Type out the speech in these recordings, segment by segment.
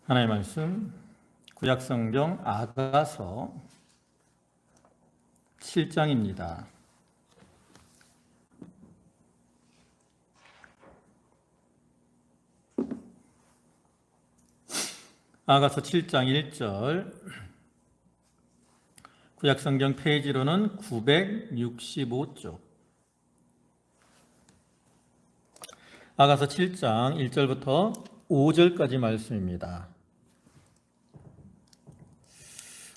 하나님의 말씀 구약성경 아가서 7장입니다. 아가서 7장 1절, 구약성경 페이지로는 965쪽. 아가서 7장 1절부터 5절까지 말씀입니다.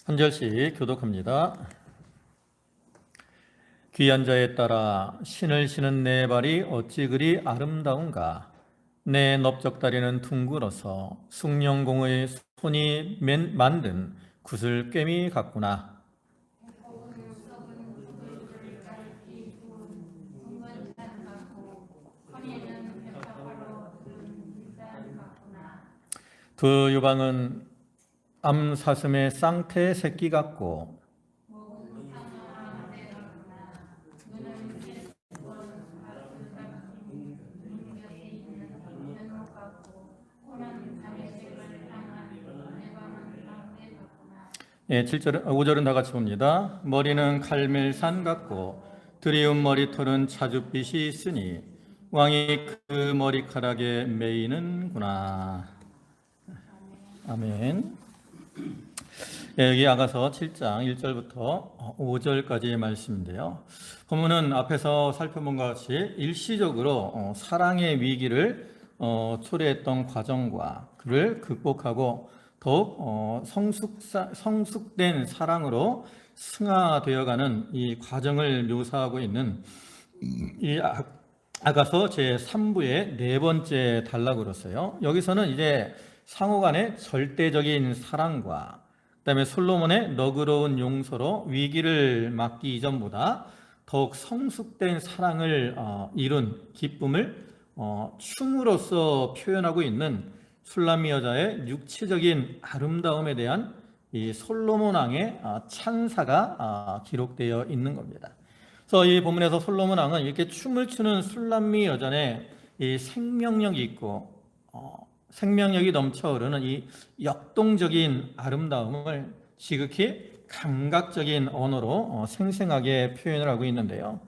한 절씩 교독합니다. 귀한 자에 따라 신을 신은 내 발이 어찌 그리 아름다운가. 내 넓적다리는 둥글어서 숭령공의 손이 만든 구슬꿰미 같구나. 그 유방은 암사슴의 쌍태 새끼 같고 예, 7절, 5절은 다 같이 봅니다. 머리는 갈멜산 같고 드리운 머리털은 자줏빛이 있으니 왕이 그 머리카락에 매이는구나. 아멘. 예, 여기 아가서 7장 1절부터 5절까지의 말씀인데요. 본문은 앞에서 살펴본 것 같이 일시적으로 사랑의 위기를 초래했던 과정과 그를 극복하고 더욱 성숙된 사랑으로 승화되어가는 이 과정을 묘사하고 있는 이 아가서 제3부의 네 번째 단락으로서요. 여기서는 이제 상호간의 절대적인 사랑과 그다음에 솔로몬의 너그러운 용서로 위기를 막기 이전보다 더욱 성숙된 사랑을 이룬 기쁨을 춤으로써 표현하고 있는 술람미 여자의 육체적인 아름다움에 대한 이 솔로몬 왕의 찬사가 기록되어 있는 겁니다. 그래서 이 본문에서 솔로몬 왕은 이렇게 춤을 추는 술람미 여전에 이 생명력이 있고 생명력이 넘쳐흐르는 이 역동적인 아름다움을 지극히 감각적인 언어로 생생하게 표현을 하고 있는데요.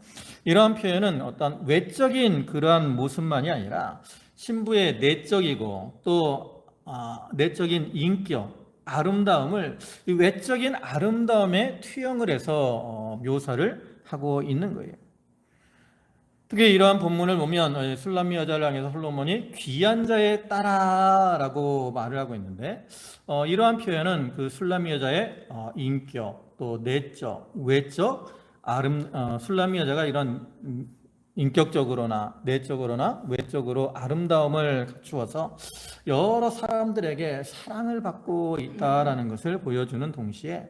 이러한 표현은 어떤 외적인 그러한 모습만이 아니라 신부의 내적이고 또 내적인 인격, 아름다움을 이 외적인 아름다움에 투영을 해서 묘사를 하고 있는 거예요. 특히 이러한 본문을 보면 술람미 여자를 향해서 솔로몬이 귀한 자에 따라라고 말을 하고 있는데 이러한 표현은 그 술람미 여자의 인격, 또 내적, 외적, 술람미 여자가 이런 인격적으로나 내적으로나 외적으로 아름다움을 갖추어서 여러 사람들에게 사랑을 받고 있다라는 것을 보여주는 동시에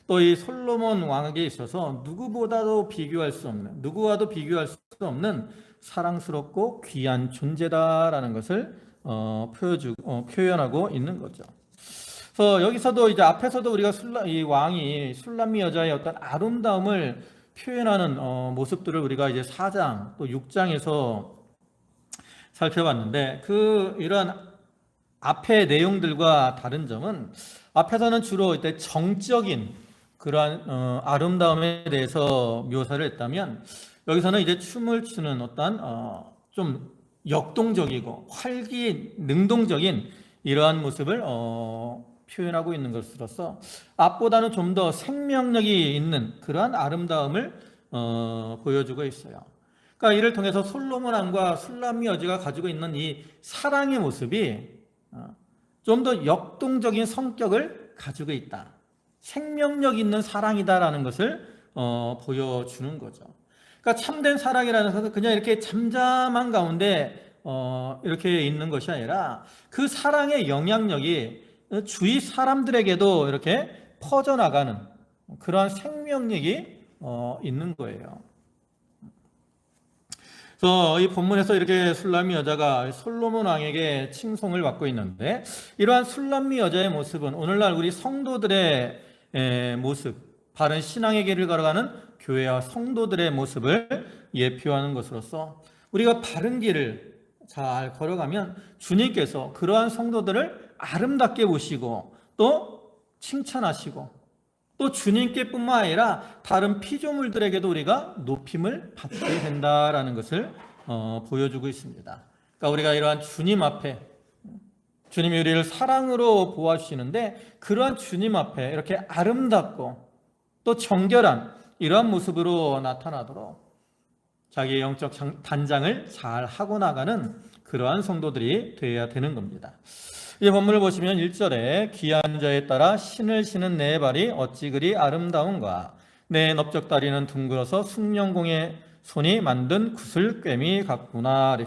또 이 솔로몬 왕에게 있어서 누구와도 비교할 수 없는 사랑스럽고 귀한 존재다라는 것을 표현하고 있는 거죠. 그래서 여기서도 이제 앞에서도 우리가 이 왕이 술람미 여자의 어떤 아름다움을 표현하는 모습들을 우리가 이제 4장 또 6장에서 살펴봤는데 이런 앞의 내용들과 다른 점은 앞에서는 주로 이때 정적인 그러한 아름다움에 대해서 묘사를 했다면 여기서는 이제 춤을 추는 어떤 좀 역동적이고 능동적인 이러한 모습을 표현하고 있는 것으로서 앞보다는 좀 더 생명력이 있는 그러한 아름다움을 보여주고 있어요. 그러니까 이를 통해서 솔로몬 왕과 술람미 여자가 가지고 있는 이 사랑의 모습이 좀 더 역동적인 성격을 가지고 있다. 생명력 있는 사랑이다라는 것을 보여주는 거죠. 그러니까 참된 사랑이라는 것은 그냥 이렇게 잠잠한 가운데 이렇게 있는 것이 아니라 그 사랑의 영향력이 주위 사람들에게도 이렇게 퍼져나가는 그러한 생명력이 있는 거예요. 그래서 이 본문에서 이렇게 술람미 여자가 솔로몬 왕에게 칭송을 받고 있는데 이러한 술람미 여자의 모습은 오늘날 우리 성도들의 모습, 바른 신앙의 길을 걸어가는 교회와 성도들의 모습을 예표하는 것으로서 우리가 바른 길을 잘 걸어가면 주님께서 그러한 성도들을 아름답게 보시고 또 칭찬하시고 또 주님께 뿐만 아니라 다른 피조물들에게도 우리가 높임을 받게 된다라는 것을 보여주고 있습니다. 그러니까 우리가 이러한 주님 앞에, 주님이 우리를 사랑으로 보아주시는데 그러한 주님 앞에 이렇게 아름답고 또 정결한 이러한 모습으로 나타나도록 자기의 영적 단장을 잘 하고 나가는 그러한 성도들이 되어야 되는 겁니다. 이 본문을 보시면 1절에 귀한 자에 따라 신을 신은 내 발이 어찌 그리 아름다운가, 내 넓적다리는 둥글어서 숭령공의 손이 만든 구슬꿰미 같구나.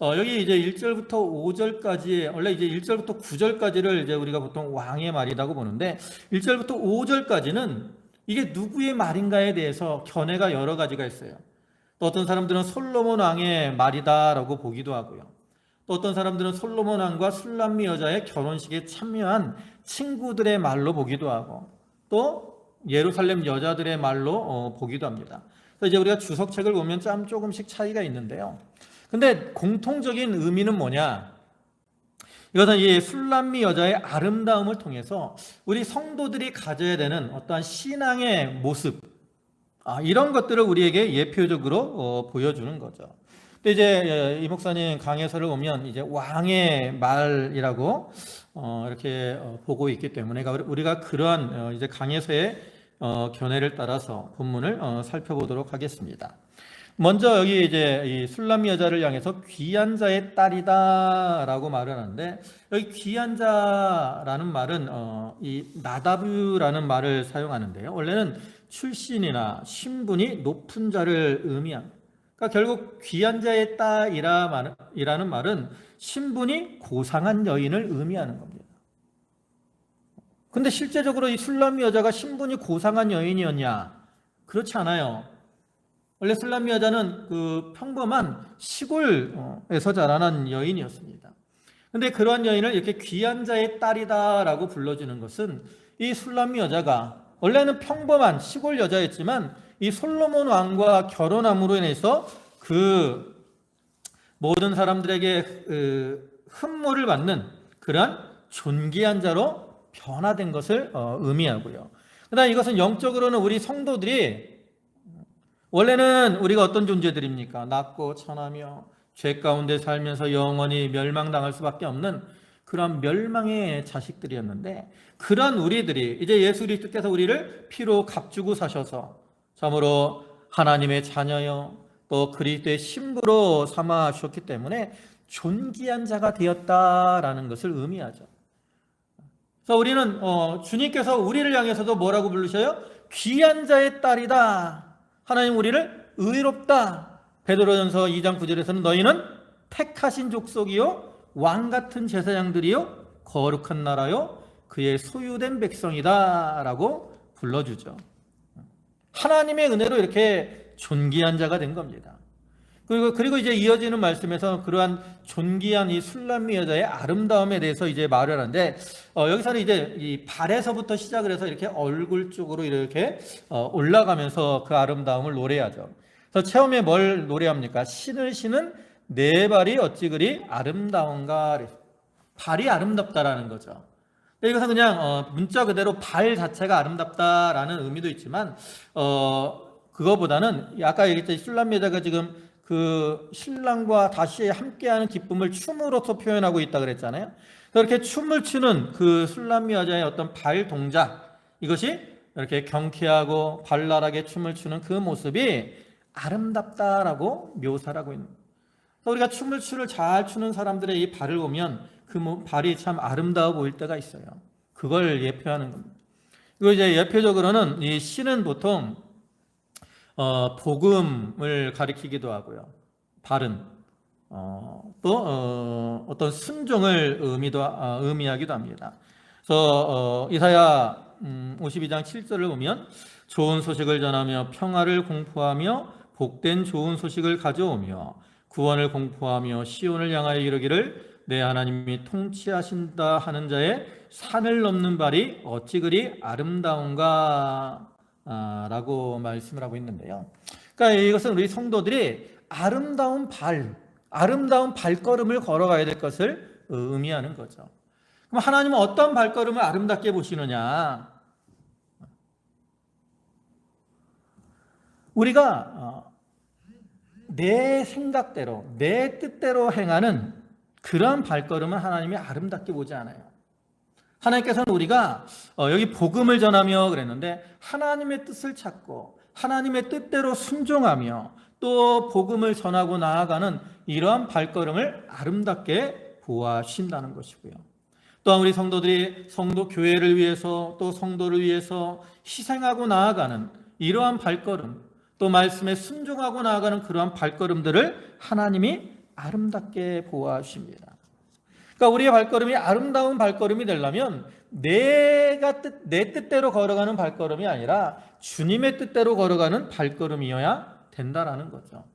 여기 이제 1절부터 5절까지, 원래 이제 1절부터 9절까지를 이제 우리가 보통 왕의 말이라고 보는데 1절부터 5절까지는 이게 누구의 말인가에 대해서 견해가 여러 가지가 있어요. 또 어떤 사람들은 솔로몬 왕의 말이다라고 보기도 하고요. 또 어떤 사람들은 솔로몬 왕과 술람미 여자의 결혼식에 참여한 친구들의 말로 보기도 하고 또 예루살렘 여자들의 말로 보기도 합니다. 그래서 이제 우리가 주석책을 보면 조금씩 차이가 있는데요. 근데 공통적인 의미는 뭐냐? 이것은 이 술람미 여자의 아름다움을 통해서 우리 성도들이 가져야 되는 어떠한 신앙의 모습, 이런 것들을 우리에게 예표적으로 보여주는 거죠. 근데 이제 이 목사님 강해서를 보면 이제 왕의 말이라고 이렇게 보고 있기 때문에 우리가 그러한 이제 강해서의 견해를 따라서 본문을 살펴보도록 하겠습니다. 먼저 여기 이제 이 술람미 여자를 향해서 귀한 자의 딸이다라고 말을 하는데 여기 귀한 자라는 말은 이 나다브라는 말을 사용하는데요. 원래는 출신이나 신분이 높은 자를 의미합니다. 그러니까 결국 귀한 자의 딸이라는 말은 신분이 고상한 여인을 의미하는 겁니다. 근데 실제적으로 이 술람미 여자가 신분이 고상한 여인이었냐? 그렇지 않아요. 원래 술람미 여자는 그 평범한 시골에서 자라난 여인이었습니다. 근데 그러한 여인을 이렇게 귀한 자의 딸이다라고 불러주는 것은 이 술람미 여자가 원래는 평범한 시골 여자였지만 이 솔로몬 왕과 결혼함으로 인해서 그 모든 사람들에게 흠모를 받는 그러한 존귀한 자로 변화된 것을 의미하고요. 그다음 이것은 영적으로는 우리 성도들이 원래는 우리가 어떤 존재들입니까? 낮고 천하며 죄 가운데 살면서 영원히 멸망당할 수밖에 없는 그런 멸망의 자식들이었는데 그런 우리들이 이제 예수 그리스도께서 우리를 피로 값주고 사셔서 참으로 하나님의 자녀요 또 그리스도의 신부로 삼아 주셨기 때문에 존귀한 자가 되었다라는 것을 의미하죠. 그래서 우리는 주님께서 우리를 향해서도 뭐라고 부르셔요? 귀한 자의 딸이다. 하나님 우리를 의롭다. 베드로전서 2장 9절에서는 너희는 택하신 족속이요 왕같은 제사장들이요 거룩한 나라요 그의 소유된 백성이다 라고 불러주죠. 하나님의 은혜로 이렇게 존귀한 자가 된 겁니다. 그리고 이제 이어지는 말씀에서 그러한 존귀한 이 술람미 여자의 아름다움에 대해서 이제 말을 하는데 여기서는 이제 이 발에서부터 시작을 해서 이렇게 얼굴 쪽으로 이렇게 올라가면서 그 아름다움을 노래하죠. 그래서 처음에 뭘 노래합니까? 신을 신은 내 발이 어찌 그리 아름다운가. 발이 아름답다라는 거죠. 이것은 그냥 문자 그대로 발 자체가 아름답다라는 의미도 있지만 그거보다는 아까 얘기했듯이 술람미 여자가 지금 그 신랑과 다시 함께하는 기쁨을 춤으로서 표현하고 있다 그랬잖아요. 그렇게 춤을 추는 그 술람미 여자의 어떤 발 동작, 이것이 이렇게 경쾌하고 발랄하게 춤을 추는 그 모습이 아름답다라고 묘사를 하고 있는 거예요. 우리가 춤을 잘 추는 사람들의 이 발을 보면 그 발이 참 아름다워 보일 때가 있어요. 그걸 예표하는 겁니다. 그리고 이제 예표적으로는 이 신은 보통 복음을 가리키기도 하고요. 발은 또 어떤 순종을 의미하기도 합니다. 그래서 이사야 52장 7절을 보면 좋은 소식을 전하며 평화를 공포하며 복된 좋은 소식을 가져오며 구원을 공포하며 시온을 향하여 이르기를 내 하나님이 통치하신다 하는 자의 산을 넘는 발이 어찌 그리 아름다운가 라고 말씀을 하고 있는데요. 그러니까 이것은 우리 성도들이 아름다운 발걸음을 걸어가야 될 것을 의미하는 거죠. 그럼 하나님은 어떤 발걸음을 아름답게 보시느냐? 우리가 내 생각대로, 내 뜻대로 행하는 그런 발걸음은 하나님이 아름답게 보지 않아요. 하나님께서는 우리가 여기 복음을 전하며 그랬는데 하나님의 뜻을 찾고 하나님의 뜻대로 순종하며 또 복음을 전하고 나아가는 이러한 발걸음을 아름답게 보아하신다는 것이고요. 또한 우리 성도들이 성도 교회를 위해서 또 성도를 위해서 희생하고 나아가는 이러한 발걸음, 또 말씀에 순종하고 나아가는 그러한 발걸음들을 하나님이 아름답게 보아하십니다. 그러니까 우리의 발걸음이 아름다운 발걸음이 되려면 내 뜻대로 걸어가는 발걸음이 아니라 주님의 뜻대로 걸어가는 발걸음이어야 된다라는 거죠.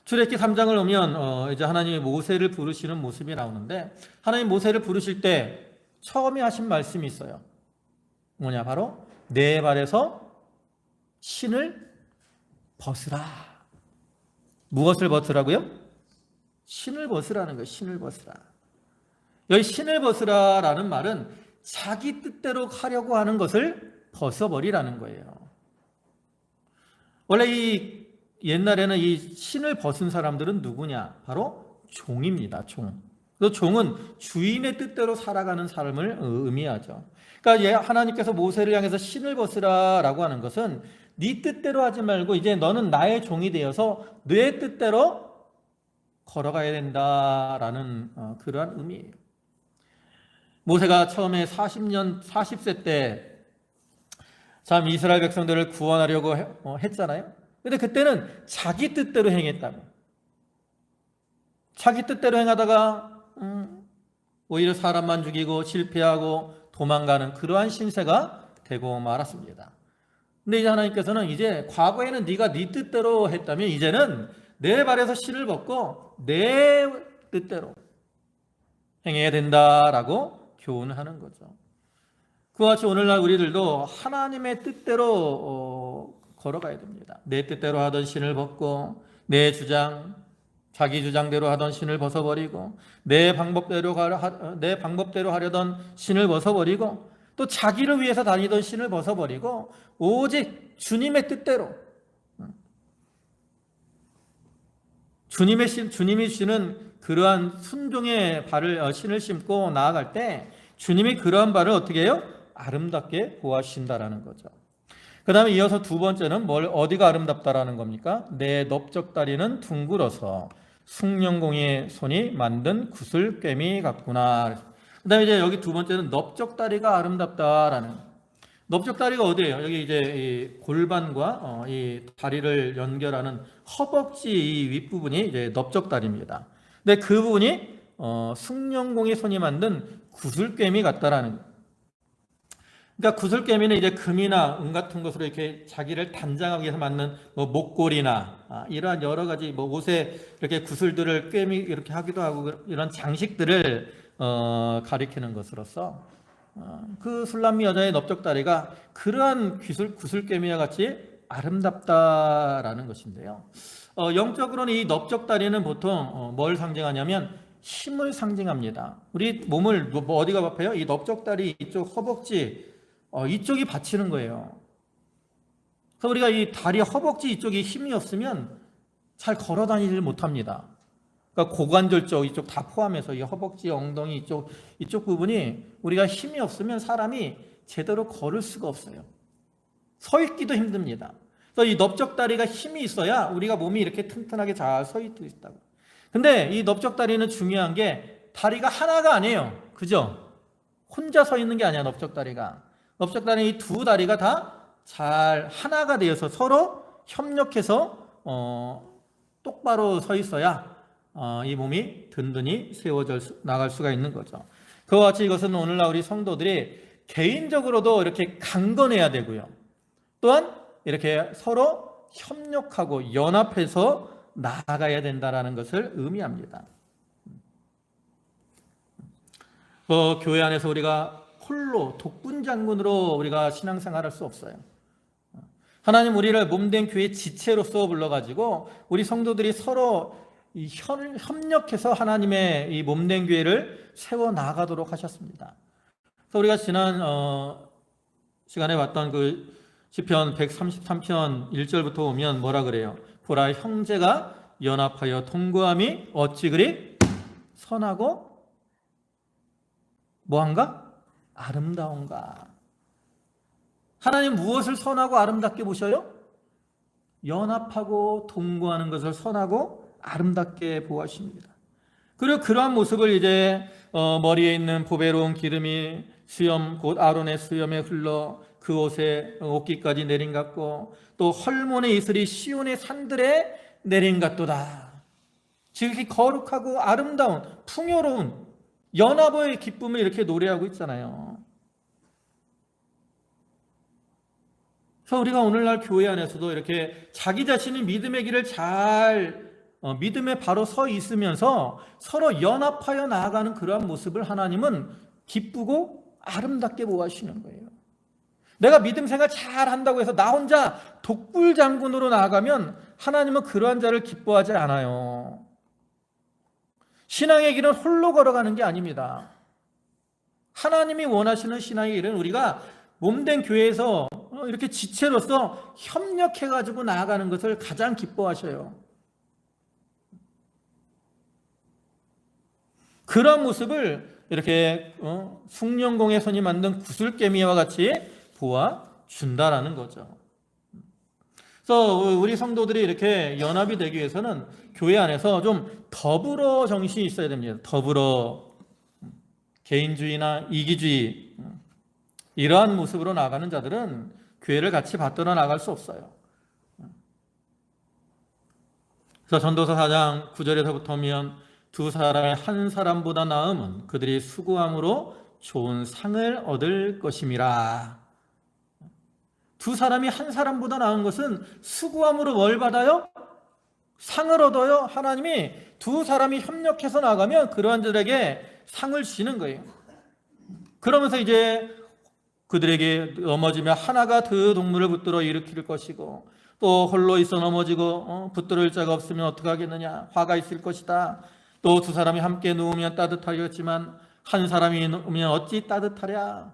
출애굽기 3장을 보면 이제 하나님이 모세를 부르시는 모습이 나오는데 하나님 모세를 부르실 때 처음에 하신 말씀이 있어요. 뭐냐? 바로 내 발에서 신을 벗으라. 무엇을 벗으라고요? 신을 벗으라는 거예요. 신을 벗으라. 여기 신을 벗으라라는 말은 자기 뜻대로 하려고 하는 것을 벗어버리라는 거예요. 원래 이 옛날에는 이 신을 벗은 사람들은 누구냐? 바로 종입니다. 종. 그래서 종은 주인의 뜻대로 살아가는 삶을 의미하죠. 그러니까 하나님께서 모세를 향해서 신을 벗으라라고 하는 것은 네 뜻대로 하지 말고 이제 너는 나의 종이 되어서 내 뜻대로 걸어가야 된다라는 그러한 의미예요. 모세가 처음에 40세 때 참 이스라엘 백성들을 구원하려고 했잖아요. 근데 그때는 자기 뜻대로 행했다고. 자기 뜻대로 행하다가 오히려 사람만 죽이고 실패하고 도망가는 그러한 신세가 되고 말았습니다. 근데 이제 하나님께서는 이제 과거에는 네가 네 뜻대로 했다면 이제는 내 발에서 신을 벗고 내 뜻대로 행해야 된다라고 교훈을 하는 거죠. 그와 같이 오늘날 우리들도 하나님의 뜻대로 걸어가야 됩니다. 내 뜻대로 하던 신을 벗고 내 주장, 자기 주장대로 하던 신을 벗어버리고 내 방법대로 하려던 신을 벗어버리고 또 자기를 위해서 다니던 신을 벗어버리고 오직 주님의 뜻대로 주님이 주시는 그러한 순종의 신을 신고 나아갈 때 주님이 그러한 발을 어떻게 해요? 아름답게 보아주신다라는 거죠. 그 다음에 이어서 두 번째는 어디가 아름답다라는 겁니까? 내 넓적다리는 둥글어서 숭령공의 손이 만든 구슬꿰미 같구나. 그 다음에 이제 여기 두 번째는 넓적다리가 아름답다라는. 넓적다리가 어디예요? 여기 이제 이 골반과 이 다리를 연결하는 허벅지 이 윗부분이 이제 넓적다리입니다. 근데 그 부분이 숭령공의 손이 만든 구슬꿰미 같다라는 거예요. 그러니까 구슬꿰미는 이제 금이나 은 같은 것으로 이렇게 자기를 단장하기 위해서 만든 목걸이나 이러한 여러 가지 옷에 이렇게 구슬들을 꿰미 이렇게 하기도 하고 이런 장식들을 가리키는 것으로서 그 술람미 여자의 넓적다리가 그러한 구슬꿰미와 같이 아름답다라는 것인데요. 영적으로는 이 넓적다리는 보통 뭘 상징하냐면 힘을 상징합니다. 우리 몸을 어디가 아파요? 이 넓적다리 이쪽 허벅지 이쪽이 받치는 거예요. 그래서 우리가 이 다리 허벅지 이쪽이 힘이 없으면 잘 걸어 다니질 못합니다. 그러니까 고관절 쪽 이쪽 다 포함해서 이 허벅지, 엉덩이 이쪽 부분이 우리가 힘이 없으면 사람이 제대로 걸을 수가 없어요. 서 있기도 힘듭니다. 그래서 이 넓적다리가 힘이 있어야 우리가 몸이 이렇게 튼튼하게 잘 서 있다고. 근데 이 넓적다리는 중요한 게 다리가 하나가 아니에요. 그죠? 혼자 서 있는 게 아니야, 넓적다리가. 넓적다리 이 두 다리가 다 잘 하나가 되어서 서로 협력해서 똑바로 서 있어야 이 몸이 든든히 세워져 나갈 수가 있는 거죠. 그와 같이 이것은 오늘날 우리 성도들이 개인적으로도 이렇게 강건해야 되고요. 또한 이렇게 서로 협력하고 연합해서 나아가야 된다는 것을 의미합니다. 교회 안에서 우리가 홀로 독분장군으로 우리가 신앙생활할 수 없어요. 하나님 우리를 몸된 교회 지체로서 불러가지고 우리 성도들이 서로 협력해서 하나님의 이 몸된 교회를 세워 나가도록 하셨습니다. 그래서 우리가 지난 시간에 봤던 그 시편 133편 1절부터 보면 뭐라 그래요? 보라, 형제가 연합하여 통고함이 어찌 그리 선하고 뭐한가? 아름다운가. 하나님 무엇을 선하고 아름답게 보셔요? 연합하고 동거하는 것을 선하고 아름답게 보아십니다. 그리고 그러한 모습을 이제 머리에 있는 보배로운 기름이 수염 곧 아론의 수염에 흘러 그 옷에 옷깃까지 내린 같고 또 헐몬의 이슬이 시온의 산들에 내린 같도다. 지극히 거룩하고 아름다운 풍요로운 연합의 기쁨을 이렇게 노래하고 있잖아요. 그래서 우리가 오늘날 교회 안에서도 이렇게 자기 자신이 믿음의 길을 잘 믿음에 바로 서 있으면서 서로 연합하여 나아가는 그러한 모습을 하나님은 기쁘고 아름답게 보아하시는 거예요. 내가 믿음 생활 잘 한다고 해서 나 혼자 독불장군으로 나아가면 하나님은 그러한 자를 기뻐하지 않아요. 신앙의 길은 홀로 걸어가는 게 아닙니다. 하나님이 원하시는 신앙의 길은 우리가 몸된 교회에서 이렇게 지체로서 협력해가지고 나아가는 것을 가장 기뻐하셔요. 그런 모습을 이렇게 숭령공의 손이 만든 구슬개미와 같이 보아준다라는 거죠. 그래서 우리 성도들이 이렇게 연합이 되기 위해서는 교회 안에서 좀 더불어 정신이 있어야 됩니다. 더불어 개인주의나 이기주의 이러한 모습으로 나가는 자들은 교회를 같이 받들어 나갈 수 없어요. 그래서 전도서 4장 9절에서부터 보면 두 사람의 한 사람보다 나음은 그들이 수고함으로 좋은 상을 얻을 것임이라. 두 사람이 한 사람보다 나은 것은 수고함으로 뭘 받아요? 상을 얻어요. 하나님이 두 사람이 협력해서 나가면 그러한 자들에게 상을 주시는 거예요. 그러면서 이제 그들에게 넘어지면 하나가 그 동물을 붙들어 일으킬 것이고 또 홀로 있어 넘어지고 붙들을 자가 없으면 어떻게 하겠느냐. 화가 있을 것이다. 또 두 사람이 함께 누우면 따뜻하겠지만 한 사람이 누우면 어찌 따뜻하랴.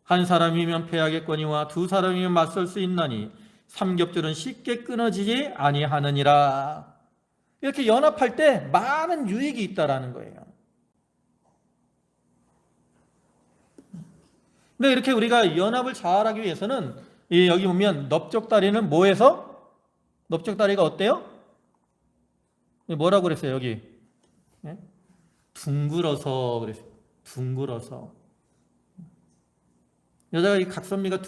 한 사람이면 패하겠거니와 두 사람이면 맞설 수 있나니 삼겹줄은 쉽게 끊어지지 아니하느니라. 이렇게 연합할 때 많은 유익이 있다라는 거예요. 근데 이렇게 우리가 연합을 잘하기 위해서는 여기 보면 넓적다리는 뭐해서? 넓적다리가 어때요? 뭐라고 그랬어요 여기? 둥글어서 그랬어요. 둥글어서. 여자가 이 각선미가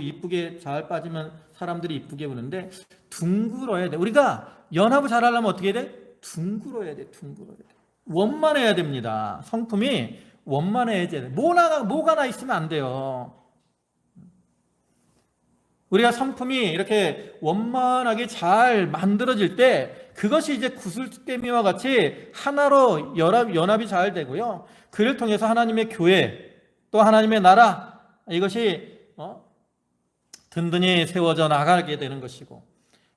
이쁘게 잘 빠지면 사람들이 이쁘게 보는데 둥글어야 돼. 우리가 연합을 잘하려면 어떻게 해야 돼? 둥글어야 돼. 둥글어야 돼. 원만해야 됩니다. 성품이 원만해야 돼. 뭐가 나 있으면 안 돼요. 우리가 성품이 이렇게 원만하게 잘 만들어질 때 그것이 이제 구슬개미와 같이 하나로 연합이 잘 되고요. 그를 통해서 하나님의 교회 또 하나님의 나라 이것이 든든히 세워져 나가게 되는 것이고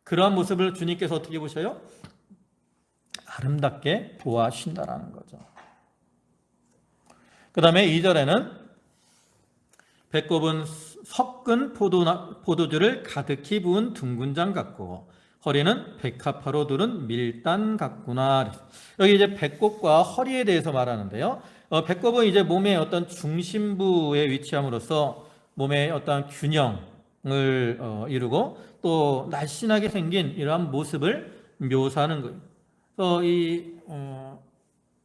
그러한 모습을 주님께서 어떻게 보셔요? 아름답게 보아하신다라는 거죠. 그 다음에 2절에는 배꼽은 섞은 포도주를 가득히 부은 둥근 장 같고 허리는 백합화로 두른 밀단 같구나. 여기 이제 배꼽과 허리에 대해서 말하는데요. 배꼽은 이제 몸의 어떤 중심부에 위치함으로써 몸의 어떤 균형을 이루고 또 날씬하게 생긴 이러한 모습을 묘사하는 거예요. 그래서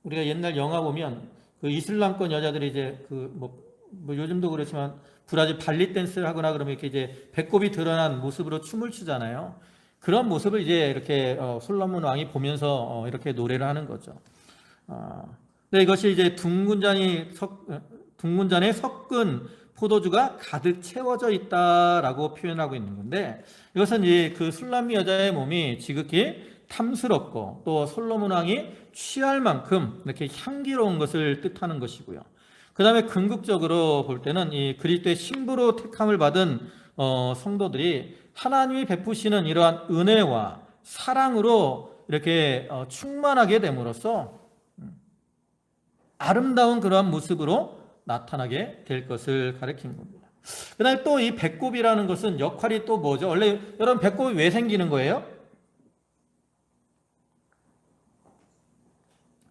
우리가 옛날 영화 보면 그 이슬람권 여자들이 이제 뭐 요즘도 그렇지만 브라질 발리 댄스를 하거나 그러면 이렇게 이제 배꼽이 드러난 모습으로 춤을 추잖아요. 그런 모습을 이제 이렇게 솔로몬 왕이 보면서 이렇게 노래를 하는 거죠. 근데 이것이 이제 둥근 잔에 섞은 포도주가 가득 채워져 있다라고 표현하고 있는 건데 이것은 이제 그 술람미 여자의 몸이 지극히 탐스럽고 또 솔로몬 왕이 취할 만큼 이렇게 향기로운 것을 뜻하는 것이고요. 그 다음에 궁극적으로 볼 때는 이 그리스도의 신부로 택함을 받은 성도들이 하나님이 베푸시는 이러한 은혜와 사랑으로 이렇게 충만하게 됨으로써 아름다운 그러한 모습으로 나타나게 될 것을 가리키는 겁니다. 그 다음에 또 이 배꼽이라는 것은 역할이 또 뭐죠? 원래 여러분 배꼽이 왜 생기는 거예요?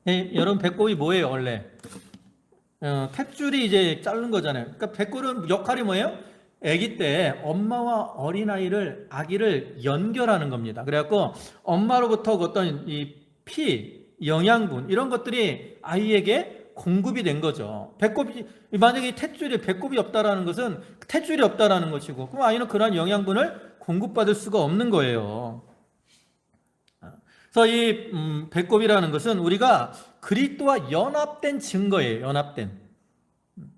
네, 여러분 배꼽이 뭐예요 원래? 탯줄이 이제 자른 거잖아요. 그러니까 배꼽은 역할이 뭐예요? 아기 때 엄마와 어린아이를 아기를 연결하는 겁니다. 그래갖고 엄마로부터 어떤 이 피, 영양분 이런 것들이 아이에게 공급이 된 거죠. 배꼽이 만약에 탯줄이 배꼽이 없다라는 것은 탯줄이 없다라는 것이고, 그럼 아이는 그러한 영양분을 공급받을 수가 없는 거예요. 그래서 이 배꼽이라는 것은 우리가 그리스도와 연합된 증거예요. 연합된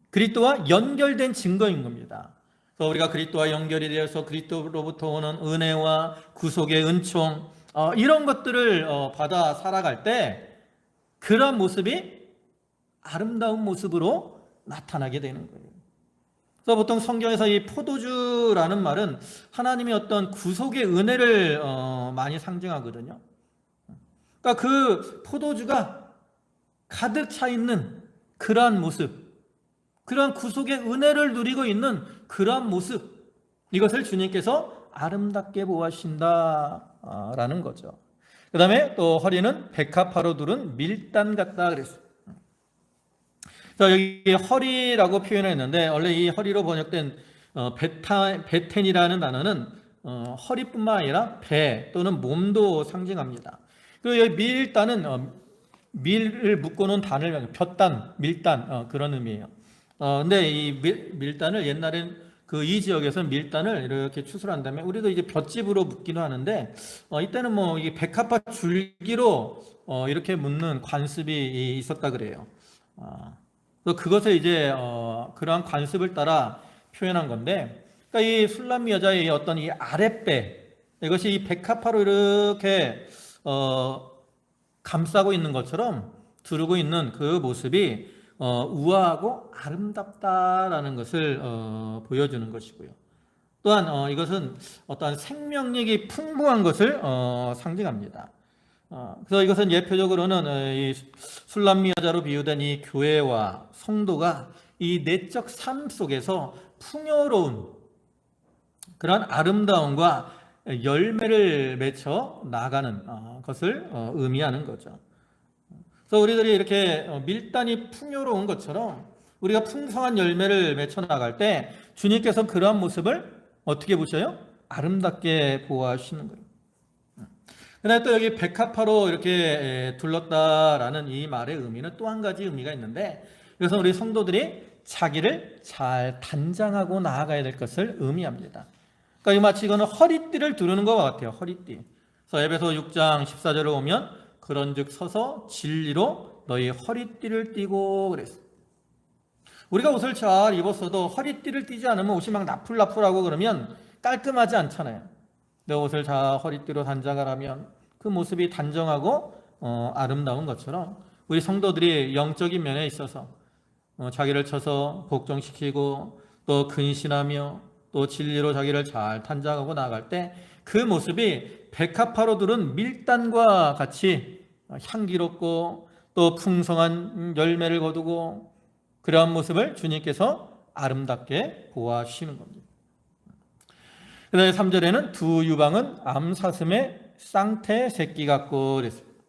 그리스도와 연결된 증거인 겁니다. 그래서 우리가 그리스도와 연결이 되어서 그리스도로부터 오는 은혜와 구속의 은총 이런 것들을 받아 살아갈 때 그런 모습이 아름다운 모습으로 나타나게 되는 거예요. 그래서 보통 성경에서 이 포도주라는 말은 하나님의 어떤 구속의 은혜를 많이 상징하거든요. 그러니까 그 포도주가 가득 차 있는 그러한 모습, 그러한 구속의 은혜를 누리고 있는 그러한 모습, 이것을 주님께서 아름답게 보아하신다라는 거죠. 그 다음에 또 허리는 백합화로 두른 밀단 같다 그랬어요. 자, 여기 허리라고 표현했는데 원래 이 허리로 번역된 베텐이라는 단어는 허리뿐만 아니라 배 또는 몸도 상징합니다. 그리고 여기 밀단은 밀을 묶어놓은 단을 볕단, 밀단 그런 의미예요. 근데 이 밀단을 옛날엔 이 지역에서는 밀단을 이렇게 추출한 다음에 우리도 이제 볏짚으로 묶기도 하는데 이때는 뭐 이게 백합화 줄기로 이렇게 묶는 관습이 있었다 그래요. 그것을 이제 그러한 관습을 따라 표현한 건데, 그러니까 이 술람미 여자의 어떤 이 아랫배, 이것이 이 백합화로 이렇게 감싸고 있는 것처럼 두르고 있는 그 모습이 우아하고 아름답다라는 것을 보여주는 것이고요. 또한 이것은 어떠한 생명력이 풍부한 것을 상징합니다. 그래서 이것은 예표적으로는 이 술람미 여자로 비유된 이 교회와 성도가 이 내적 삶 속에서 풍요로운 그런 아름다움과 열매를 맺혀 나가는 것을 의미하는 거죠. 그래서 우리들이 이렇게 밀단이 풍요로운 것처럼 우리가 풍성한 열매를 맺혀 나갈 때 주님께서 그러한 모습을 어떻게 보셔요? 아름답게 보아하시는 거예요. 그다음에 또 여기 백합화로 이렇게 둘렀다라는 이 말의 의미는 또 한 가지 의미가 있는데, 이것은 우리 성도들이 자기를 잘 단장하고 나아가야 될 것을 의미합니다. 그러니까 마치 이거는 허리띠를 두르는 것 같아요. 허리띠. 그래서 에베소 6장 14절에 오면 그런즉 서서 진리로 너희 허리띠를 띠고 그랬어요. 우리가 옷을 잘 입었어도 허리띠를 띠지 않으면 옷이 막 나풀나풀하고 그러면 깔끔하지 않잖아요. 내 옷을 잘 허리띠로 단장하라면 그 모습이 단정하고 아름다운 것처럼 우리 성도들이 영적인 면에 있어서 자기를 쳐서 복종시키고 또 근신하며 또 진리로 자기를 잘 단장하고 나아갈 때 그 모습이 백합화로 두른 밀단과 같이 향기롭고 또 풍성한 열매를 거두고 그러한 모습을 주님께서 아름답게 보아하시는 겁니다. 그 다음에 3절에는 두 유방은 암사슴의 쌍태 새끼 같고 그랬습니다.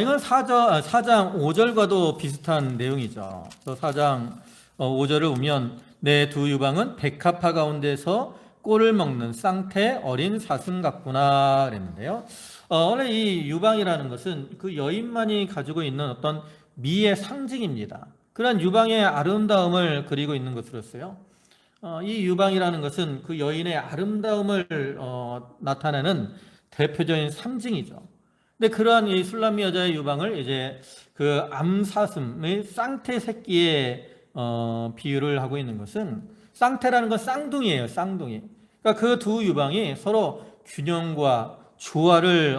이건 4장 5절과도 비슷한 내용이죠. 4장 5절을 보면 내 두 유방은 백합화 가운데서 꼴을 먹는 쌍태 어린 사슴 같구나 그랬는데요. 원래 이 유방이라는 것은 그 여인만이 가지고 있는 어떤 미의 상징입니다. 그러한 유방의 아름다움을 그리고 있는 것으로서요. 이 유방이라는 것은 그 여인의 아름다움을 나타내는 대표적인 상징이죠. 근데 그러한 이 술람미 여자의 유방을 이제 그 암사슴의 쌍태 새끼에 비유를 하고 있는 것은, 쌍태라는 건 쌍둥이에요. 쌍둥이. 그러니까 그 두 유방이 서로 균형과 조화를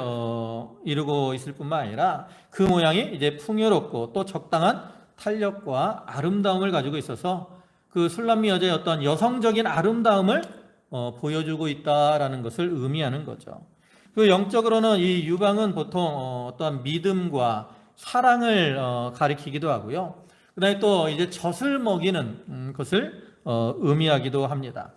이루고 있을 뿐만 아니라 그 모양이 이제 풍요롭고 또 적당한 탄력과 아름다움을 가지고 있어서 그 술람미 여자의 어떤 여성적인 아름다움을 보여주고 있다라는 것을 의미하는 거죠. 그 영적으로는 이 유방은 보통 어떠한 믿음과 사랑을 가리키기도 하고요. 그다음에 또 이제 젖을 먹이는 것을 의미하기도 합니다.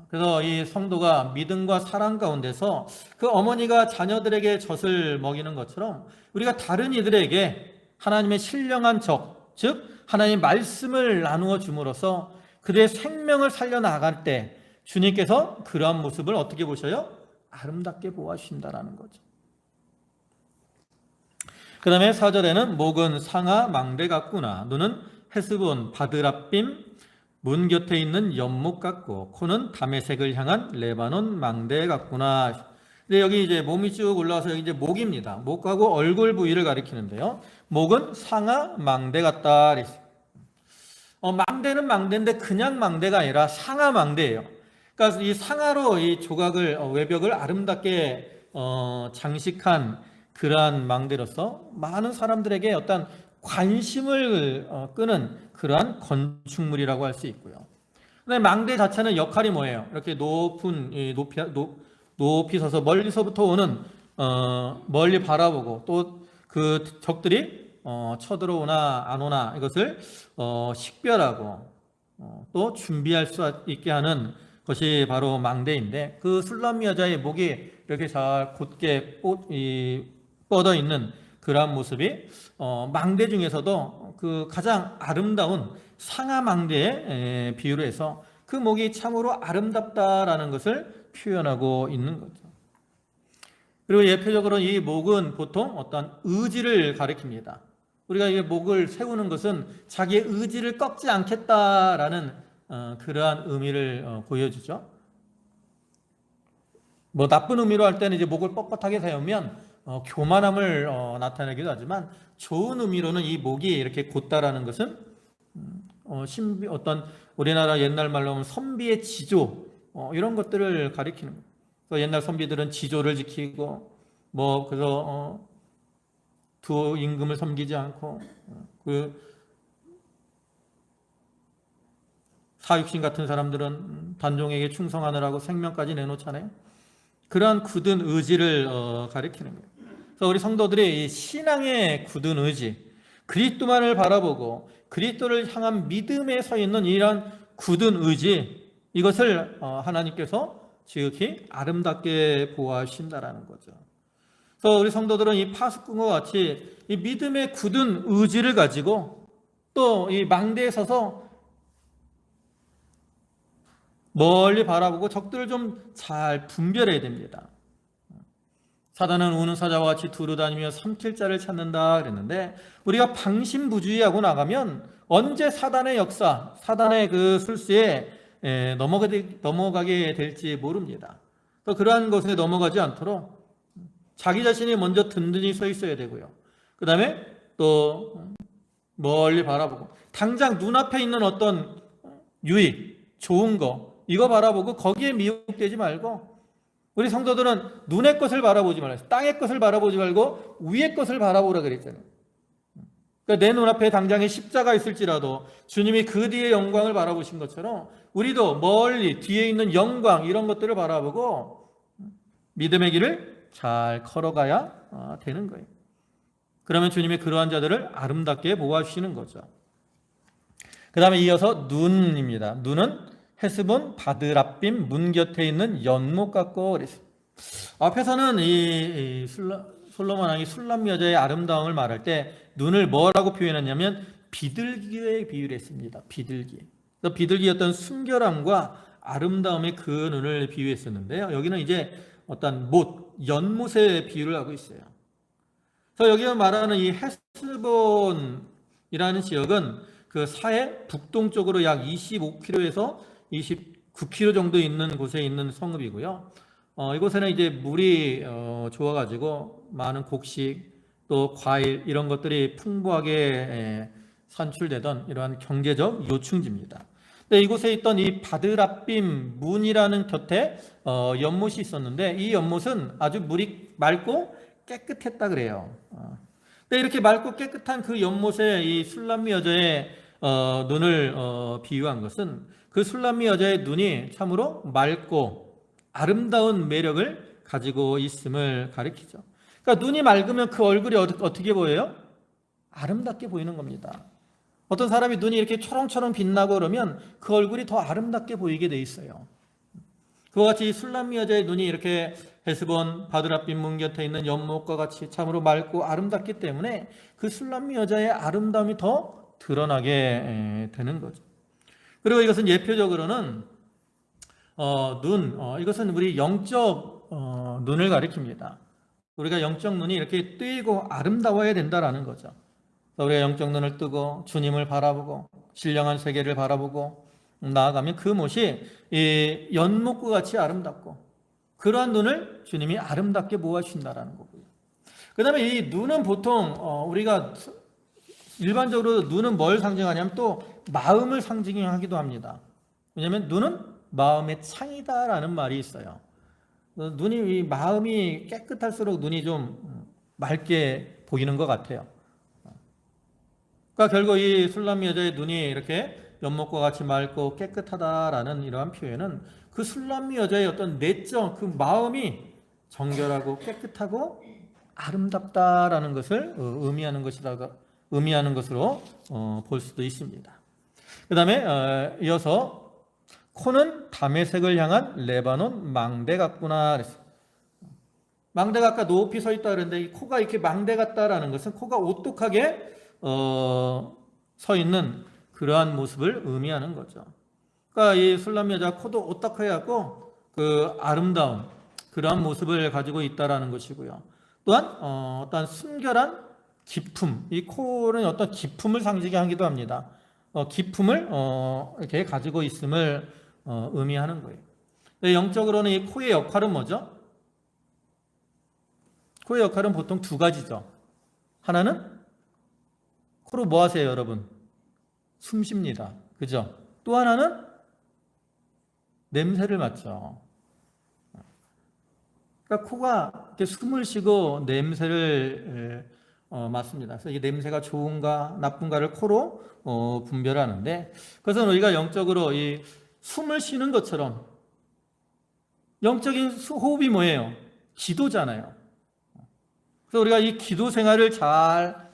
그래서 이 성도가 믿음과 사랑 가운데서 그 어머니가 자녀들에게 젖을 먹이는 것처럼 우리가 다른 이들에게 하나님의 신령한 적, 즉 하나님의 말씀을 나누어 줌으로써 그들의 생명을 살려나갈 때 주님께서 그러한 모습을 어떻게 보셔요? 아름답게 보아주신다라는 거죠. 그 다음에 4절에는 목은 상아 망대 같구나, 눈은 헤스본 바드랍빔 문 곁에 있는 연못 같고 코는 다메섹을 향한 레바논 망대 같구나. 근데 여기 이제 몸이 쭉 올라와서 여기 이제 목입니다. 목하고 얼굴 부위를 가리키는데요. 목은 상아 망대 같다. 망대는 망대인데 그냥 망대가 아니라 상아 망대예요. 그러니까 이 상아로 이 조각을 외벽을 아름답게 장식한 그러한 망대로서 많은 사람들에게 어떤 관심을 끄는 그러한 건축물이라고 할 수 있고요. 그다음에 망대 자체는 역할이 뭐예요? 이렇게 높은 높이 서서 멀리서부터 오는 멀리 바라보고 또 그 적들이 쳐들어오나 안 오나 이것을 식별하고 또 준비할 수 있게 하는 것이 바로 망대인데, 그 술람미 여자의 목이 이렇게 잘 곧게 뻗어 있는 그러한 모습이 망대 중에서도 그 가장 아름다운 상아 망대에 비유를 해서 그 목이 참으로 아름답다라는 것을 표현하고 있는 거죠. 그리고 예표적으로 이 목은 보통 어떤 의지를 가리킵니다. 우리가 이 목을 세우는 것은 자기의 의지를 꺾지 않겠다라는 그러한 의미를 보여주죠. 뭐 나쁜 의미로 할 때는 이제 목을 뻣뻣하게 세우면 교만함을 나타내기도 하지만, 좋은 의미로는 이 목이 이렇게 곧다라는 것은 어떤 우리나라 옛날 말로 하면 선비의 지조 이런 것들을 가리키는 거예요. 그래서 옛날 선비들은 지조를 지키고 그래서 두 임금을 섬기지 않고 그 사육신 같은 사람들은 단종에게 충성하느라고 생명까지 내놓잖아요. 그러한 굳은 의지를 가리키는 거예요. 그래서 우리 성도들이 이 신앙의 굳은 의지, 그리스도만을 바라보고 그리스도를 향한 믿음에 서 있는 이러한 굳은 의지, 이것을 하나님께서 지극히 아름답게 보아하신다라는 거죠. 그래서 우리 성도들은 이 파수꾼과 같이 이 믿음의 굳은 의지를 가지고 또 이 망대에 서서 멀리 바라보고 적들을 좀 잘 분별해야 됩니다. 사단은 우는 사자와 같이 두루다니며 삼킬 자를 찾는다 그랬는데, 우리가 방심부주의하고 나가면 언제 사단의 역사, 사단의 그 술수에 넘어가게 될지 모릅니다. 또 그러한 것에 넘어가지 않도록 자기 자신이 먼저 든든히 서 있어야 되고요. 그 다음에 또 멀리 바라보고 당장 눈앞에 있는 어떤 유익, 좋은 거, 이거 바라보고 거기에 미혹되지 말고, 우리 성도들은 눈의 것을 바라보지 말아요. 땅의 것을 바라보지 말고 위의 것을 바라보라 그랬잖아요. 그러니까 내 눈앞에 당장에 십자가 있을지라도 주님이 그 뒤의 영광을 바라보신 것처럼 우리도 멀리 뒤에 있는 영광, 이런 것들을 바라보고 믿음의 길을 잘 걸어가야 되는 거예요. 그러면 주님이 그러한 자들을 아름답게 보아주시는 거죠. 그 다음에 이어서 눈입니다. 눈은 헤스본 바드랍빔 문 곁에 있는 연못 같고 그랬어요. 앞에서는 이 솔로몬 왕이 술람 여자의 아름다움을 말할 때 눈을 뭐라고 표현했냐면 비둘기에 비유를 했습니다. 비둘기. 그래서 비둘기의 어떤 순결함과 아름다움의 그 눈을 비유했었는데요. 여기는 이제 어떤 연못의 비유를 하고 있어요. 그래서 여기가 말하는 이 헤스본이라는 지역은 그 사해 북동쪽으로 약 25km에서 29km 정도 있는 곳에 있는 성읍이고요. 이곳에는 이제 물이 좋아가지고 많은 곡식 또 과일 이런 것들이 풍부하게 산출되던 이러한 경제적 요충지입니다. 근데 이곳에 있던 이 바드랍빔 문이라는 곁에 연못이 있었는데, 이 연못은 아주 물이 맑고 깨끗했다 그래요. 근데 이렇게 맑고 깨끗한 그 연못에 이 술람미 여자의 눈을 비유한 것은 그 술람미 여자의 눈이 참으로 맑고 아름다운 매력을 가지고 있음을 가리키죠. 그러니까 눈이 맑으면 그 얼굴이 어떻게 보여요? 아름답게 보이는 겁니다. 어떤 사람이 눈이 이렇게 초롱초롱 빛나고 그러면 그 얼굴이 더 아름답게 보이게 돼 있어요. 그와 같이 술람미 여자의 눈이 이렇게 헤스본 바드랏빛 문 곁에 있는 연못과 같이 참으로 맑고 아름답기 때문에 그 술람미 여자의 아름다움이 더 드러나게 되는 거죠. 그리고 이것은 예표적으로는 이것은 우리 영적 눈을 가리킵니다. 우리가 영적 눈이 이렇게 뜨이고 아름다워야 된다라는 거죠. 우리가 영적 눈을 뜨고 주님을 바라보고 신령한 세계를 바라보고 나아가면 그 못이 이 연못과 같이 아름답고 그러한 눈을 주님이 아름답게 모아주신다라는 거고요. 그 다음에 이 눈은 보통 우리가 일반적으로 눈은 뭘 상징하냐면 또 마음을 상징하기도 합니다. 왜냐하면 눈은 마음의 창이다라는 말이 있어요. 눈이 마음이 깨끗할수록 눈이 좀 맑게 보이는 것 같아요. 그러니까 결국 이 술람미 여자의 눈이 이렇게 연못과 같이 맑고 깨끗하다라는 이러한 표현은 그 술람미 여자의 어떤 내적 그 마음이 정결하고 깨끗하고 아름답다라는 것을 의미하는 것으로 볼 수도 있습니다. 그 다음에 이어서 코는 담에색을 향한 레바논 망대 같구나 그랬어요. 망대가 아까 높이 서 있다 그랬는데 이 코가 이렇게 망대 같다라는 것은 코가 오똑하게 서 있는 그러한 모습을 의미하는 거죠. 그러니까 이 술람 여자 코도 오딱하게 갖고 그 아름다운 그러한 모습을 가지고 있다라는 것이고요. 또한 어떤 순결한 기품, 이 코는 어떤 기품을 상징하기도 합니다. 기품을 이렇게 가지고 있음을 의미하는 거예요. 영적으로는 이 코의 역할은 뭐죠? 코의 역할은 보통 두 가지죠. 하나는 코로 뭐 하세요, 여러분? 숨 쉽니다. 그죠? 또 하나는 냄새를 맡죠. 그러니까 코가 이렇게 숨을 쉬고 냄새를 맡습니다. 그래서 이 냄새가 좋은가 나쁜가를 코로 분별하는데, 그것은 우리가 영적으로 이 숨을 쉬는 것처럼 영적인 호흡이 뭐예요? 기도잖아요. 그래서 우리가 이 기도 생활을 잘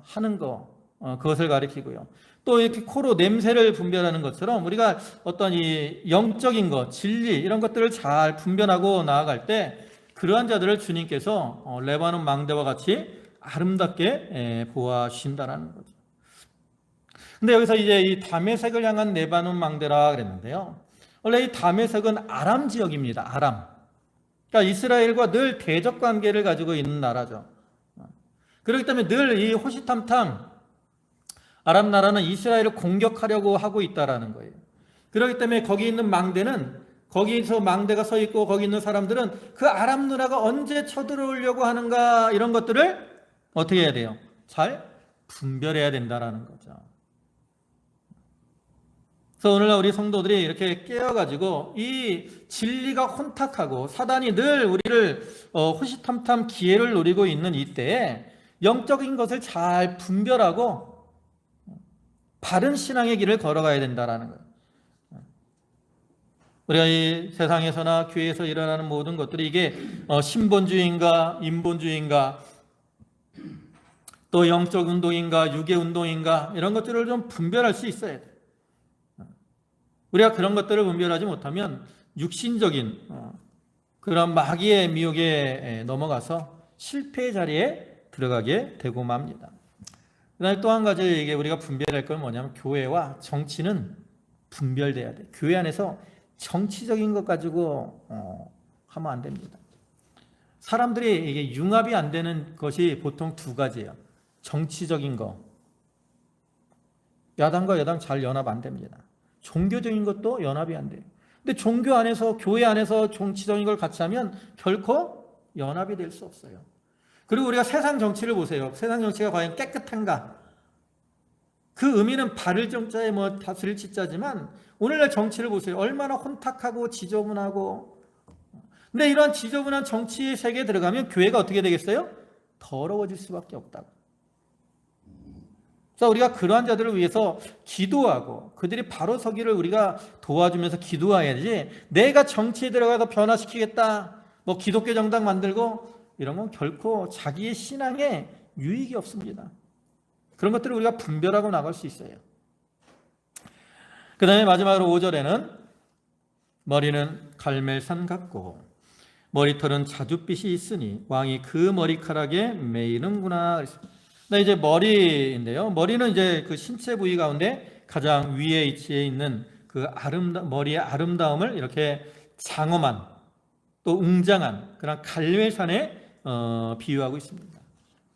하는 그것을 가리키고요. 또 이렇게 코로 냄새를 분별하는 것처럼 우리가 어떤 이 영적인 것, 진리 이런 것들을 잘 분별하고 나아갈 때 그러한 자들을 주님께서 레바논 망대와 같이 아름답게 보아주신다는 거죠. 근데 여기서 이제 이 다메섹을 향한 레바논 망대라 그랬는데요. 원래 이 다메섹은 아람 지역입니다. 아람. 그러니까 이스라엘과 늘 대적 관계를 가지고 있는 나라죠. 그렇기 때문에 늘 이 호시탐탐 아람 나라는 이스라엘을 공격하려고 하고 있다라는 거예요. 그렇기 때문에 거기 있는 망대는 거기서 망대가 서 있고 거기 있는 사람들은 그 아람 나라가 언제 쳐들어오려고 하는가 이런 것들을 어떻게 해야 돼요? 잘 분별해야 된다라는 거죠. 그래서 오늘날 우리 성도들이 이렇게 깨어가지고 이 진리가 혼탁하고 사단이 늘 우리를 호시탐탐 기회를 노리고 있는 이때에 영적인 것을 잘 분별하고 바른 신앙의 길을 걸어가야 된다라는 거예요. 우리가 이 세상에서나 교회에서 일어나는 모든 것들이 이게 신본주의인가 인본주의인가 또 영적 운동인가 유괴 운동인가 이런 것들을 좀 분별할 수 있어야 돼요. 우리가 그런 것들을 분별하지 못하면 육신적인 그런 마귀의 미혹에 넘어가서 실패의 자리에 들어가게 되고 맙니다. 그다음에 또 한 가지 이게 우리가 분별할 건 뭐냐면 교회와 정치는 분별돼야 돼. 교회 안에서 정치적인 것 가지고 하면 안 됩니다. 사람들이 이게 융합이 안 되는 것이 보통 두 가지예요. 정치적인 거. 야당과 여당 잘 연합 안 됩니다. 종교적인 것도 연합이 안 돼요. 근데 종교 안에서 교회 안에서 정치적인 걸 같이 하면 결코 연합이 될 수 없어요. 그리고 우리가 세상 정치를 보세요. 세상 정치가 과연 깨끗한가? 그 의미는 바를 정자에 뭐 다스릴 지자지만 오늘날 정치를 보세요. 얼마나 혼탁하고 지저분하고. 근데 이런 지저분한 정치의 세계에 들어가면 교회가 어떻게 되겠어요? 더러워질 수밖에 없다고. 그래서 우리가 그러한 자들을 위해서 기도하고 그들이 바로 서기를 우리가 도와주면서 기도해야지 내가 정치에 들어가서 변화시키겠다. 뭐 기독교 정당 만들고 이런 건 결코 자기의 신앙에 유익이 없습니다. 그런 것들을 우리가 분별하고 나갈 수 있어요. 그 다음에 마지막으로 5절에는 머리는 갈멜산 같고 머리털은 자줏빛이 있으니 왕이 그 머리카락에 매이는구나. 이제 머리인데요. 머리는 이제 그 신체 부위 가운데 가장 위에 위치해 있는 그 머리의 아름다움을 이렇게 장엄한 또 웅장한 그런 갈멜산에 비유하고 있습니다.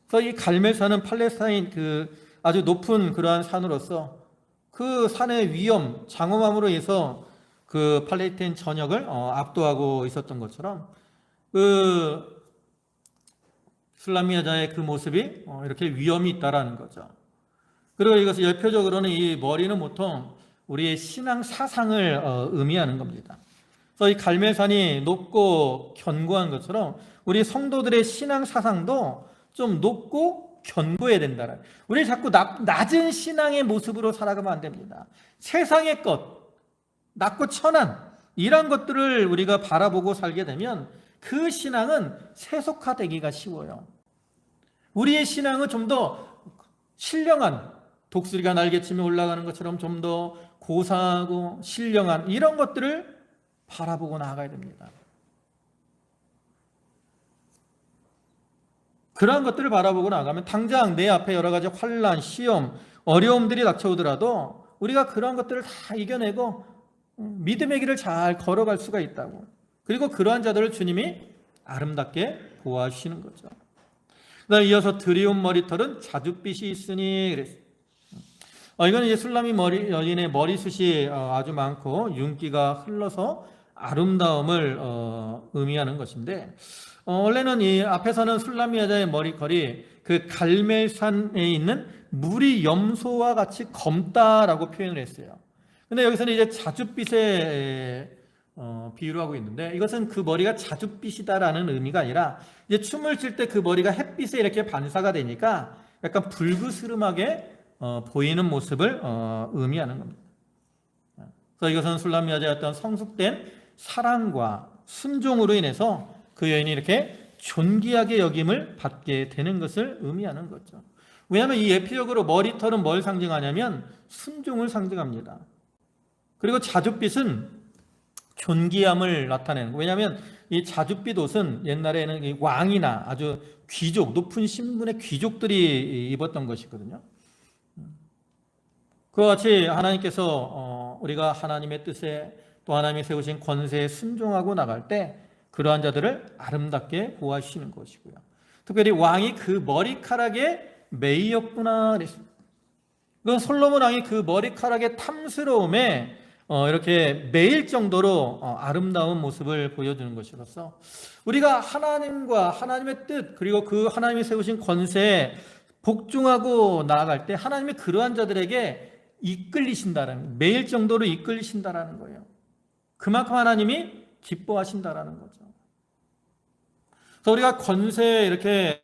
그래서 이 갈멜산은 팔레스타인 그 아주 높은 그러한 산으로서 그 산의 위엄, 장엄함으로 해서 그 팔레스타인 전역을 압도하고 있었던 것처럼 그 술람미 여자의 그 모습이 이렇게 위엄이 있다라는 거죠. 그리고 이것을 열표적으로는 이 머리는 보통 우리의 신앙 사상을 의미하는 겁니다. 그래서 이 갈멜산이 높고 견고한 것처럼 우리 성도들의 신앙 사상도 좀 높고 견고해야 된다. 우리 자꾸 낮은 신앙의 모습으로 살아가면 안 됩니다. 세상의 것, 낮고 천한 이런 것들을 우리가 바라보고 살게 되면 그 신앙은 세속화되기가 쉬워요. 우리의 신앙은 좀 더 신령한, 독수리가 날개치며 올라가는 것처럼 좀 더 고상하고 신령한 이런 것들을 바라보고 나아가야 됩니다. 그러한 것들을 바라보고 나가면 당장 내 앞에 여러 가지 환난, 시험, 어려움들이 닥쳐오더라도 우리가 그러한 것들을 다 이겨내고 믿음의 길을 잘 걸어갈 수가 있다고. 그리고 그러한 자들을 주님이 아름답게 보아주시는 거죠. 그다음에 이어서 드리운 머리털은 자줏빛이 있으니 그랬어요. 이건 이제 술람미 여인의 머리숱이 아주 많고 윤기가 흘러서 아름다움을 의미하는 것인데 원래는 이 앞에서는 술람미 여자의 머리컬이 그 갈멜산에 있는 물이 염소와 같이 검다라고 표현을 했어요. 근데 여기서는 이제 자줏빛에 비유를 하고 있는데 이것은 그 머리가 자줏빛이다라는 의미가 아니라 이제 춤을 출 때 그 머리가 햇빛에 이렇게 반사가 되니까 약간 불그스름하게 보이는 모습을 의미하는 겁니다. 그래서 이것은 술람미 여자의 어떤 성숙된 사랑과 순종으로 인해서 그 여인이 이렇게 존귀하게 여김을 받게 되는 것을 의미하는 거죠. 왜냐하면 이 예표적으로 머리털은 뭘 상징하냐면 순종을 상징합니다. 그리고 자줏빛은 존귀함을 나타내는 거예요. 왜냐하면 이 자줏빛 옷은 옛날에는 왕이나 아주 귀족, 높은 신분의 귀족들이 입었던 것이거든요. 그와 같이 하나님께서 우리가 하나님의 뜻에 또 하나님이 세우신 권세에 순종하고 나갈 때 그러한 자들을 아름답게 보아주시는 것이고요. 특별히 왕이 그 머리카락에 매이었구나 그랬습니다. 그건 솔로몬 왕이 그 머리카락의 탐스러움에 이렇게 매일 정도로 아름다운 모습을 보여주는 것이로서 우리가 하나님과 하나님의 뜻 그리고 그 하나님이 세우신 권세에 복종하고 나아갈 때 하나님이 그러한 자들에게 이끌리신다라는 매일 정도로 이끌리신다라는 거예요. 그만큼 하나님이 기뻐하신다라는 거죠. 그래서 우리가 권세에 이렇게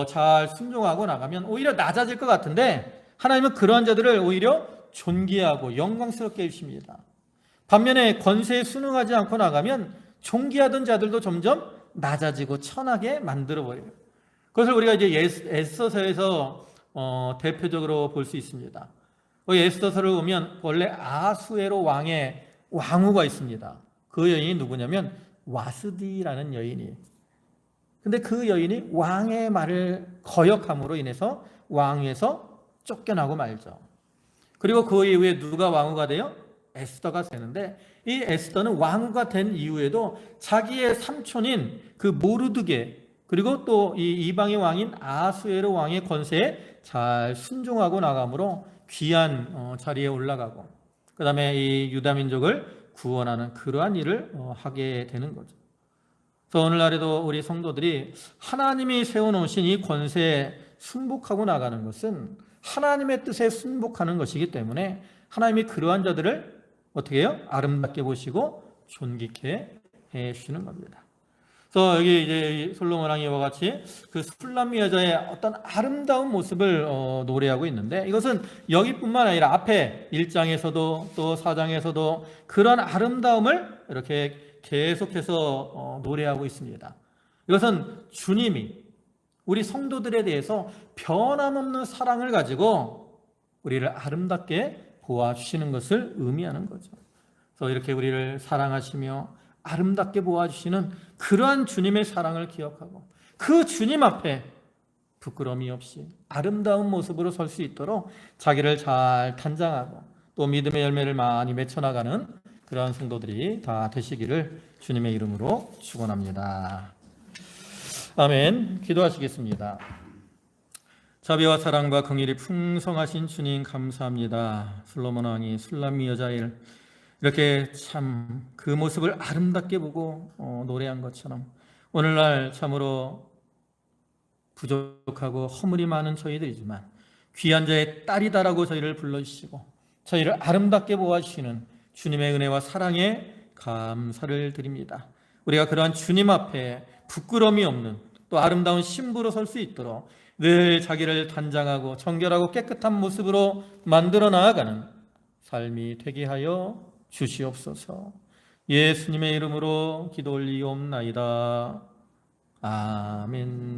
잘 순종하고 나가면 오히려 낮아질 것 같은데 하나님은 그러한 자들을 오히려 존귀하고 영광스럽게 해주십니다. 반면에 권세에 순응하지 않고 나가면 존귀하던 자들도 점점 낮아지고 천하게 만들어버려요. 그것을 우리가 이제 에스더서에서 대표적으로 볼 수 있습니다. 에스더서를 보면 원래 아수에로 왕의 왕후가 있습니다. 그 여인이 누구냐면 와스디라는 여인이에요. 근데 그 여인이 왕의 말을 거역함으로 인해서 왕위에서 쫓겨나고 말죠. 그리고 그 이후에 누가 왕후가 돼요? 에스더가 되는데 이 에스더는 왕후가 된 이후에도 자기의 삼촌인 그 모르드게 그리고 또 이 이방의 왕인 아수에로 왕의 권세에 잘 순종하고 나감으로 귀한 자리에 올라가고 그 다음에 이 유다 민족을 구원하는 그러한 일을 하게 되는 거죠. 그래서 오늘날에도 우리 성도들이 하나님이 세워놓으신 이 권세에 순복하고 나가는 것은 하나님의 뜻에 순복하는 것이기 때문에 하나님이 그러한 자들을 어떻게 해요? 아름답게 보시고 존귀케 해주시는 겁니다. 그래서 여기 이제 솔로몬 왕이 이와 같이 그 술람미 여자의 어떤 아름다운 모습을 노래하고 있는데 이것은 여기뿐만 아니라 앞에 1장에서도 또 4장에서도 그런 아름다움을 이렇게 계속해서 노래하고 있습니다. 이것은 주님이 우리 성도들에 대해서 변함없는 사랑을 가지고 우리를 아름답게 보아주시는 것을 의미하는 거죠. 그래서 이렇게 우리를 사랑하시며 아름답게 보아주시는 그러한 주님의 사랑을 기억하고 그 주님 앞에 부끄러움이 없이 아름다운 모습으로 설 수 있도록 자기를 잘 단장하고 또 믿음의 열매를 많이 맺혀나가는 그러한 성도들이 다 되시기를 주님의 이름으로 축원합니다. 아멘. 기도하시겠습니다. 자비와 사랑과 긍휼이 풍성하신 주님 감사합니다. 솔로몬 왕이 술람미 여자일 이렇게 참 그 모습을 아름답게 보고 노래한 것처럼 오늘날 참으로 부족하고 허물이 많은 저희들이지만 귀한 자의 딸이다라고 저희를 불러주시고 저희를 아름답게 보아주시는 주님의 은혜와 사랑에 감사를 드립니다. 우리가 그러한 주님 앞에 부끄러움이 없는 또 아름다운 신부로 설 수 있도록 늘 자기를 단장하고 정결하고 깨끗한 모습으로 만들어 나아가는 삶이 되게 하여 주시옵소서. 예수님의 이름으로 기도 올리옵나이다. 아멘.